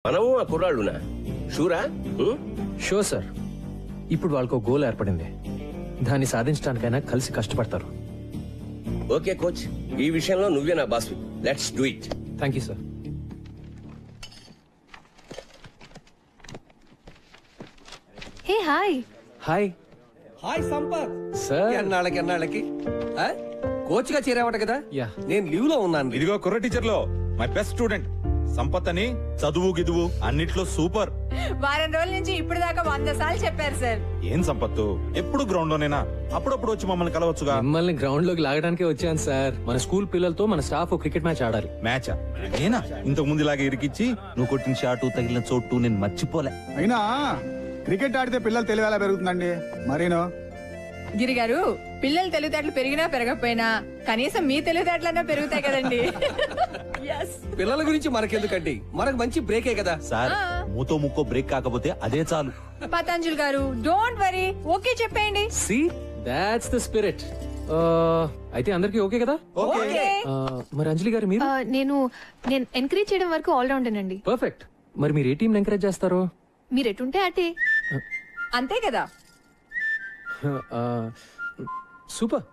మనము ఆ కుర్రాళ్ళునా? షూరా? Sure sir. ఇప్పుడు వాళ్ళకు గోల్ ఏర్పడింది. దాన్ని సాధించడానికైనా కలిసి కష్టపడతారు. ఓకే కోచ్, ఈ విషయంలో నువ్వే నా boss. Let's do it. Thank you sir. Hey hi. Hi hi Sampath sir. ఎన్నాళ్ళకి కోచ్ గా చేరావట కదా? యా. నేను లీవ్ లో ఉన్నాను. ఇదిగో కుర్ర టీచర్ లో మై బెస్ట్ స్టూడెంట్ సంపత్ అని. చదువు గిదువు అన్నిట్లో సూపర్. వారం రోజుల నుంచి ఇప్పుడు దాకా 100 సార్లు చెప్పారు సార్. ఏం సంపత్తు, ఎప్పుడు గ్రౌండ్ లోనేనా? అప్పుడప్పుడు వచ్చి మమ్మల్ని కలవచ్చుగా. మిమ్మల్ని గ్రౌండ్ లోకి లాగడానికే వచ్చాను సార్. మన స్కూల్ పిల్లలతో మన స్టాఫ్ క్రికెట్ మ్యాచ్ ఆడాలి. మ్యాచా? నేనా? ఇంతకు ముందు ఇలాగే ఇరికిచ్చి నువ్వు కొట్టిన షాటు తగిలిన చోటు నేను మర్చిపోలే. అయినా క్రికెట్ ఆడితే పిల్లలు తెలివి ఎలా పెరుగుతుందండి? మరీను గిరి గారు, పిల్లలు తెలివితేటలు పెరిగినా పెరగకపోయినా కనీసం మీ తెలివితేటలన్నా పెరుగుతాయి కదండి. Yes. పిల్లల గురించి మనకెందుకండి, మనకు మంచి బ్రేకే కదా సార్. మూతో ముక్కో బ్రేక్ కాకపోతే అదే చాలు. పతంజలి గారు, డోంట్ వరీ, ఓకే చెప్పేయండి. See that's the spirit. అయితే అందరికి ఓకే కదా? ఓకే. మరి అంజలి గారు మీరు? నేను ఎంకరేజ్ చేయడం వరకు ఆల్ రౌండ్ అండి. పర్ఫెక్ట్. మరి మీరు ఏ టీం ఎంకరేజ్ చేస్తారు? మీరు ఎటుంటే అటే. అంతే కదా. సూపర్.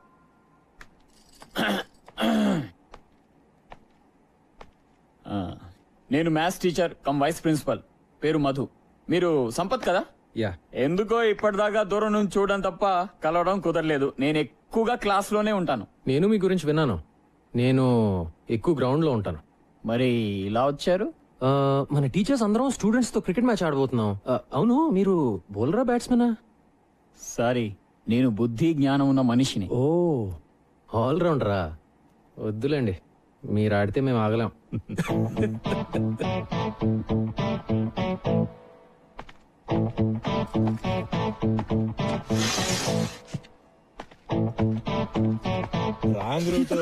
నేను maths teacher cum vice principal. పేరు మధు. మీరు సంపత్ కదా? యా. ఎందుకో ఇప్పటిదాకా దూరం నుంచి చూడడం తప్ప కలవడం కుదరలేదు. నేను ఎక్కువగా క్లాస్ లోనే ఉంటాను. నేను మీ గురించి విన్నాను. నేను ఎక్కువ గ్రౌండ్ లో ఉంటాను. మరి ఇలా వచ్చారు? మన టీచర్స్ అందరం స్టూడెంట్స్ తో క్రికెట్ మ్యాచ్ ఆడబోతున్నాం. అవును, మీరు బౌలరా బ్యాట్స్మెనా? సారీ, నేను బుద్ధి జ్ఞానం ఉన్న మనిషిని. ఓ, ఆల్ రౌండరా? వద్దులేండి, మీరు ఆడితే మేము ఆగలేం. Wrong route.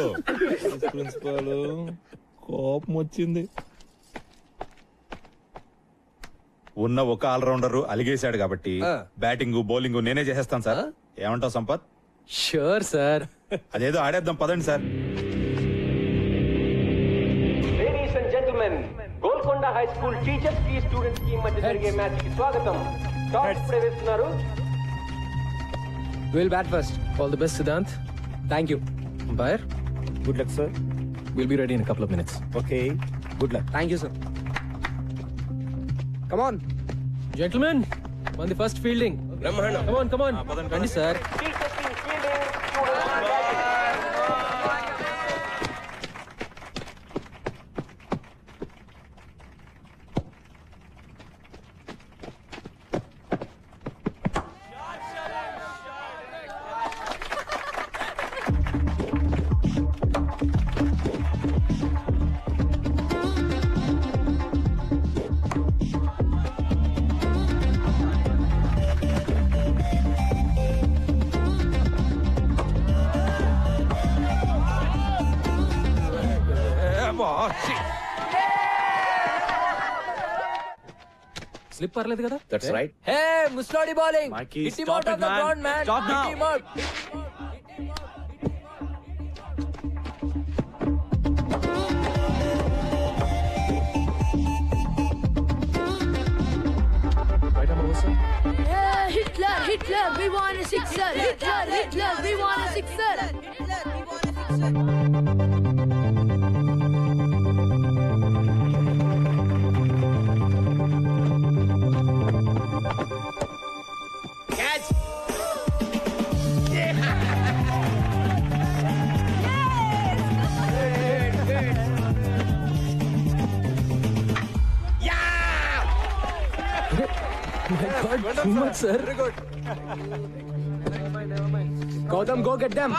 ప్రిన్సిపల్ కోపం వచ్చింది. ఉన్న ఒక ఆల్రౌండర్ అలిగేశాడు కాబట్టి బ్యాటింగ్ బౌలింగ్ నేనే చేసేస్తాను సార్. ఏమంటావు సంపత్? Sure sir. అదేదో ఆడేద్దాం పదండి sir. Ladies and gentlemen, Golconda high school teachers కి స్టూడెంట్స్ కి మధ్య జరిగే మ్యాచ్ కి స్వాగతం. టాస్ ప్రవేశిస్తున్నారు. Will bat first. All the best Siddhant. Thank you. Umpire, good luck sir. Will be ready in couple of minutes. Okay, good luck. Thank you sir. Come on gentlemen, on the first fielding. బ్రహ్మాండం. Come on. రండి సార్. Teachers team fielding, students batting. Slip పర్లేదు కదా? That's right. హే ముస్లాడి bowling. Hit him out of the ground, man. Hit him out. Right arm over, sir. Yeah, Hitler, we want a sixer. Hitler, we want a sixer. My God, too much, sir. Gautam, go get them.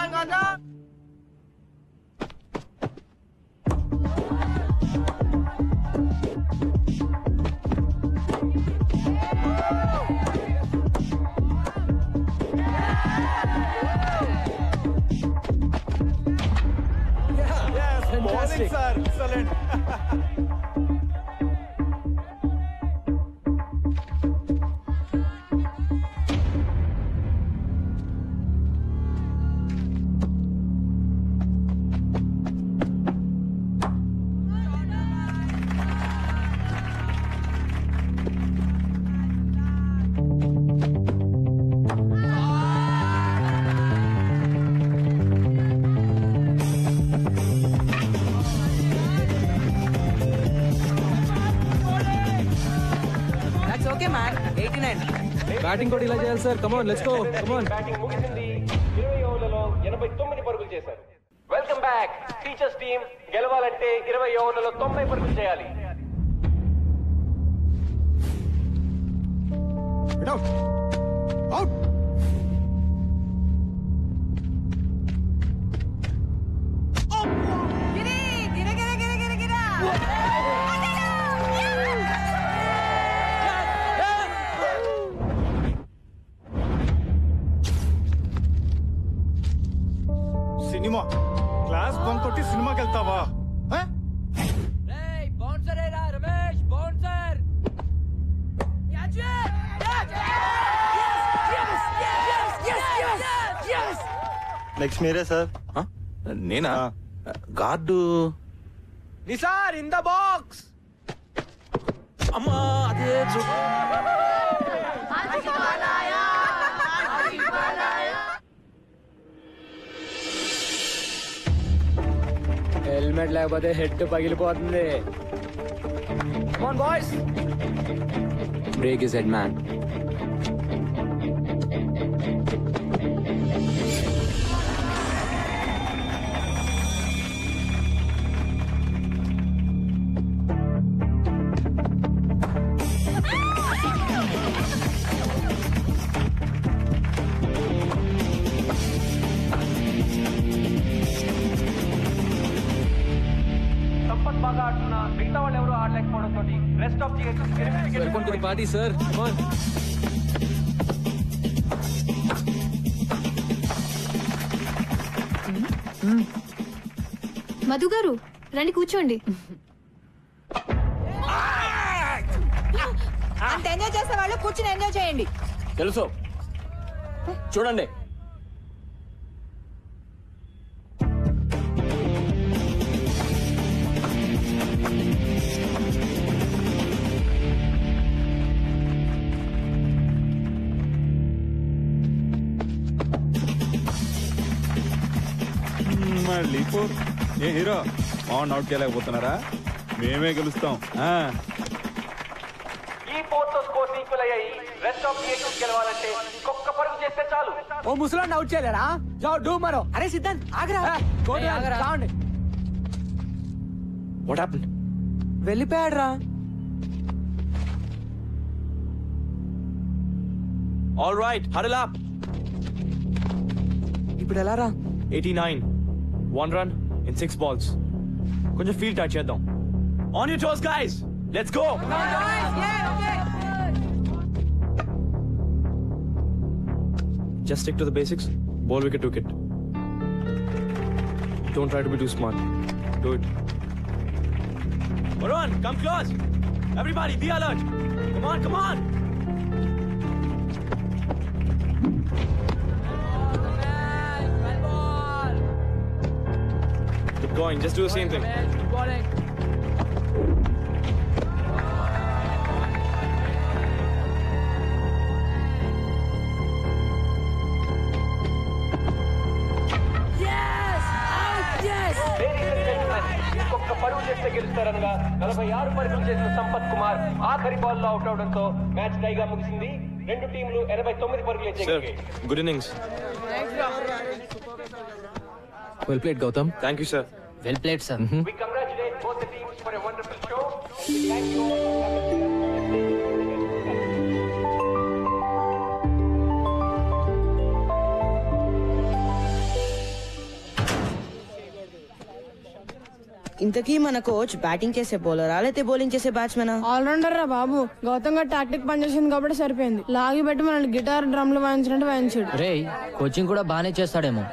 Fantastic. sir. Excellent. Okay man 89 batting కూడా ఇలా చేయాలి sir. Come on let's go. Come on. Batting ముగిసింది. 20 ఓవర్లలో 89 పరుగులు చేశారు. Welcome back. Teachers team గెలవాలంటే 20 ఓవర్లలో 90 పరుగులు చేయాలి. Out out. Cinema class bunk కొట్టి సినిమాకి వెళ్తావా? బౌన్సర్ ఏరా రమేష్ బౌన్సర్. నెక్స్ట్ మీరే సార్. నేనా? Guard Nisar in the box. అమ్మా అదే హెల్మెట్ లేకపోతే హెడ్ పగిలిపోతుంది. Come on boys. Break his head man. Sampath బాగా ఆడుతున్నా మిగతా వాళ్ళు ఎవరు ఆడలేకపోవడంతో rest of the welcome to the party sir. Come on. Madhu గారు రండి కూర్చోండి. అంత ఎంజాయ్ చేసే వాళ్ళు కూర్చుని ఎంజాయ్ చేయండి. తెలుసు చూడండి. మళ్ళీ ఏ హీరో అవుట్ చేయలేకపోతున్నారా? మేమే గెలుస్తాం. ఈ ఫోర్త్ స్కోర్ ఈక్వల్ అయ్యాయి. రెస్ట్ ఆఫ్ ది గెలవాలంటే ఇంకొక పరుగు చేస్తే చాలు. ఓ ముసలాన్ని అవుట్ చేయలేరా? జావ్ డూ మరో. అరే సిద్ధాంత్ ఆగరా. చావండి. What happened? వెళ్ళిపోయాడు రా. All right huddle up. ఇప్పుడు ఎలా రా? 89 1 run in 6 balls. కొంచెం ఫీల్ టచ్ చేద్దాం. On your toes guys, let's go. Just stick to the basics. Ball wicket to wicket. Don't try to be too smart. Do it. Varun, come close. Everybody, be alert. Come on, come on. Keep going. Just do the same thing. ఇంకొక పరుగు చేస్తే గెలుస్తారనగా 46 పరుగులు చేసిన సంపత్ కుమార్ ఆఖరి ball లో out అవడంతో match టైగా ముగిసింది. రెండు టీంలు 89 పరుగులు Sir, చేయగలిగాయి. good innings. Well played Gautam. Thank you, sir. Well played sir. We congratulate both the teams for a wonderful show. We thank you. ఇంతకీ మన కోచ్ బ్యాటింగ్ చేసే బౌలరా లేకపోతే బౌలింగ్ చేసే బ్యాట్స్మెనా? ఆల్రౌండర్ రా బాబు. గౌతమ్ గారు టాక్టిక్ పనిచేసింది కాబట్టి సరిపోయింది. లాగి పెట్టి మనల్ని గిటార్ డ్రమ్లు వాయించినట్టు వాయించాడు. రే కోచింగ్ కూడా బానే చేస్తాడేమో.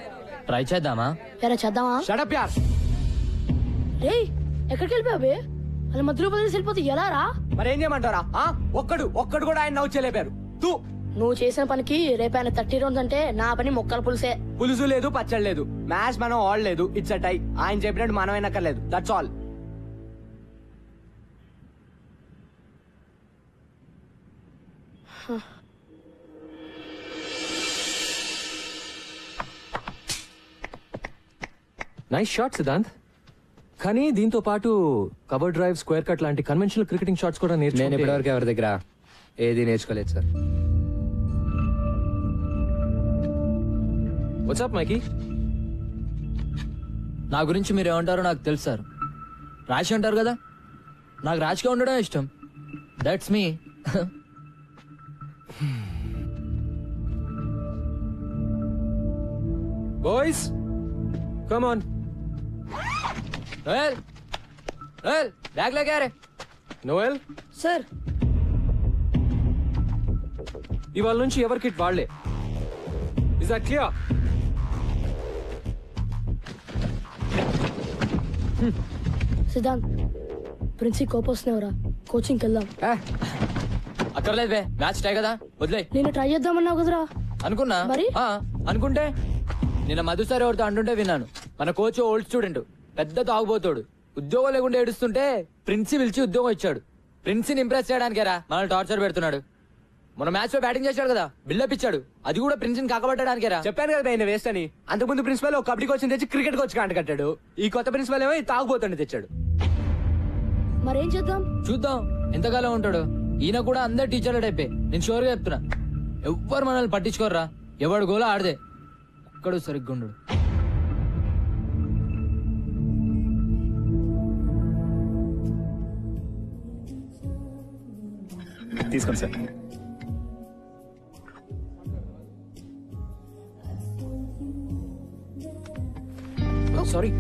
ట్రై చేద్దామా? ఎరా చేద్దామా? షట్ అప్ యార్. రే ఎక్కడికి వెళ్ళిపోయావే? అలా మధ్యలో బదిలేసి వెళ్ళిపోతే ఎలా రా? మరి ఏం చేయమంటారా? ఒక్కడు కూడా ఆయన అవుట్ చేయలేపారు. తూ నువ్వు చేసిన పనికి రేపైన 30 రౌండ్స్ అంటే నా పని మొక్కల పులుసే. పులుసు లేదు పచ్చడి లేదు. మ్యాచ్ మనం ఆడలేదు. It's a tie. ఆయన చెప్పినట్టు మనం అయినక్కర్లేదు. That's all. Nice shot Siddhant. కానీ దీంతో పాటు కవర్ డ్రైవ్, స్క్వేర్ కట్ లాంటి కన్వెన్షనల్ క్రికెటింగ్ షాట్స్ కూడా నేను నేర్చుకుంటే ఇప్పటివరకు ఎవరి దగ్గర ఏది నేర్చుకోలేదు సార్. వాట్సాప్ మైకి? నా గురించి మీరు ఏమంటారో నాకు తెలుసు సార్. రాశి అంటారు కదా, నాకు రాశిగా ఉండడం ఇష్టం. That's me. Boys come on. Noel, Noel bag లేకే రే. నోయల్ సార్ ఇవాళ నుంచి ఎవరి కిట్ వాళ్లే. Is that clear? సిద్ధాంత్ ప్రిన్సి కోపొస్తున్నావురా, కోచింగ్కి వెళ్దాం. అక్కర్లేదు బే, మ్యాచ్ టై కదా, వదిలే. నేను ట్రై చేద్దామన్నావు కదరా. అనుకున్నా మరి? అనుకుంటే నిన్న మధు సార్ ఎవరితో అంటుంటే విన్నాను. మన కోచ్ ఓల్డ్ స్టూడెంట్, పెద్ద తాగుబోతాడు, ఉద్యోగం లేకుండా ఏడుస్తుంటే ప్రిన్సి పిలిచి ఉద్యోగం ఇచ్చాడు. ప్రిన్సిని ఇంప్రెస్ చేయడానికేరా మనల్ని టార్చర్ పెడుతున్నాడు. మన మ్యాచ్ లో బ్యాటింగ్ చేశాడు కదా, బిల్డప్ ఇచ్చాడు, అది కూడా ప్రిన్సిని కాకబట్టడానికేరా. చెప్పాను కదా ఆయన వేస్ట్ అని. అంతకుముందు ప్రిన్సిపల్ ఒక కబడ్డీ కోచ్ తెచ్చి క్రికెట్ కోచ్ కాంట కట్టాడు. ఈ కొత్త ప్రిన్సిపల్ ఏమో తాగుబోతుండే తెచ్చాడు. మరేం చేద్దాం? చూద్దాం ఎంతకాలం ఉంటాడు. ఈయన కూడా అందరు టీచర్ల టైపే, నేను షూర్ గా చెప్తున్నా. ఎవ్వరు మనల్ని పట్టించుకోర్రా, ఎవడు గోలా ఆడదే, ఒక్కడు సరిగ్గా ఉండడు. తీసుకోండి సార్. సారీ.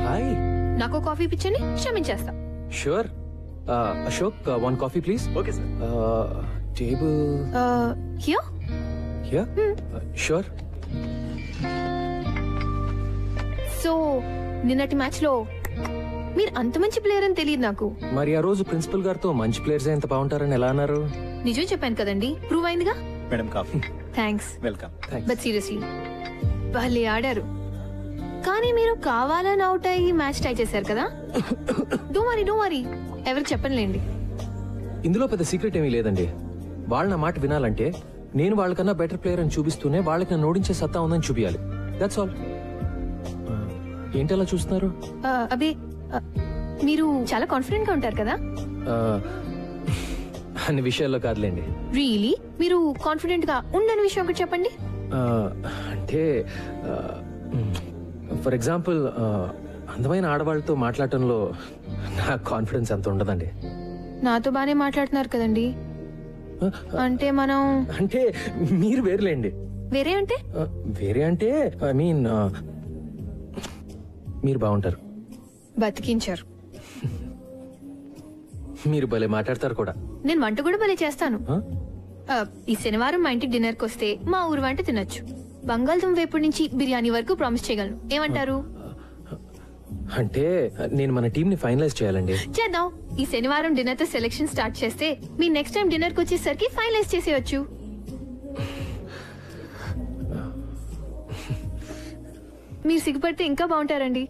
హాయ్. నాకు కాఫీ పిచ్చని క్షమించేస్తా. Sure. Ashok, one coffee please. Okay sir. Table here. Here. Sure. So నిన్నటి మ్యాచ్ లో మీరు అంత మంచి ప్లేయర్ అని తెలియదు నాకు. మరి ఆ రోజు ప్రిన్సిపల్ గారితో మంచి ప్లేయర్స్ ఎంత బాగుంటారని ఎలా అన్నారు? నిజం చెప్పాను కదండి, ప్రూవ్ అయిందిగా. Madam coffee. Thanks. Welcome. But seriously వాళ్ళే ఆడారు, కానీ మీరు కావాలని అవుట్ అయ్యి మ్యాచ్ టై చేశారు కదా. డో వరీ ఎవరికి చెప్పనులేండి. ఇందులో పెద్ద సీక్రెట్ ఏమీ లేదండి. వాళ్ళ నా మాట వినాలంటే నేను వాళ్ళకన్నా బెటర్ ప్లేయర్ అని చూపిస్తూనే వాళ్ళకి నన్ను ఓడించే సత్తా ఉందని చూపించాలి. That's all. ఏంటి అలా చూస్తున్నారు? అబే మీరు చాలా కాన్ఫిడెంట్ గా ఉంటారు కదా. అన్ని విషయాల్లో కాదులేండి. రియలీ మీరు కాన్ఫిడెంట్ గా ఉండని విషయం ఒకటి చెప్పండి. అంటే ఫర్ ఎగ్జాంపుల్ అందమైన ఆడవాళ్ళతో మాట్లాడటంలో నా కాన్ఫిడెన్స్ అంత ఉండదండి. నాతో బానే మాట్లాడుతున్నారు కదండి. అంటే మనం అంటే మీరు వేరులేండి. వేరే అంటే? వేరే అంటే ఐ మీన్ మీరు బాగుంటారు. బతికించారు. మీరు భలే మాట్లాడతారు కూడా. నేను వంట కూడా భలే చేస్తాను. ఈ శనివారం మా ఇంటికి డిన్నర్ కి వస్తే మా ఊరు వంట తినొచ్చు. బంగాళదుంప వేపుడు నుంచి బిర్యానీ వరకు ప్రామిస్ చేయగలను. ఏమంటారు? అంటే నేను మన టీం ని ఫైనలైజ్ చేయాలండి. చేద్దాం. ఈ శనివారం డిన్నర్ తో సెలెక్షన్ స్టార్ట్ చేస్తే మీ నెక్స్ట్ టైం డిన్నర్ కి వచ్చేసరికి ఫైనలైజ్ చేసేయచ్చు. మీరు సిగ్గుపడితే ఇంకా బాగుంటారండి.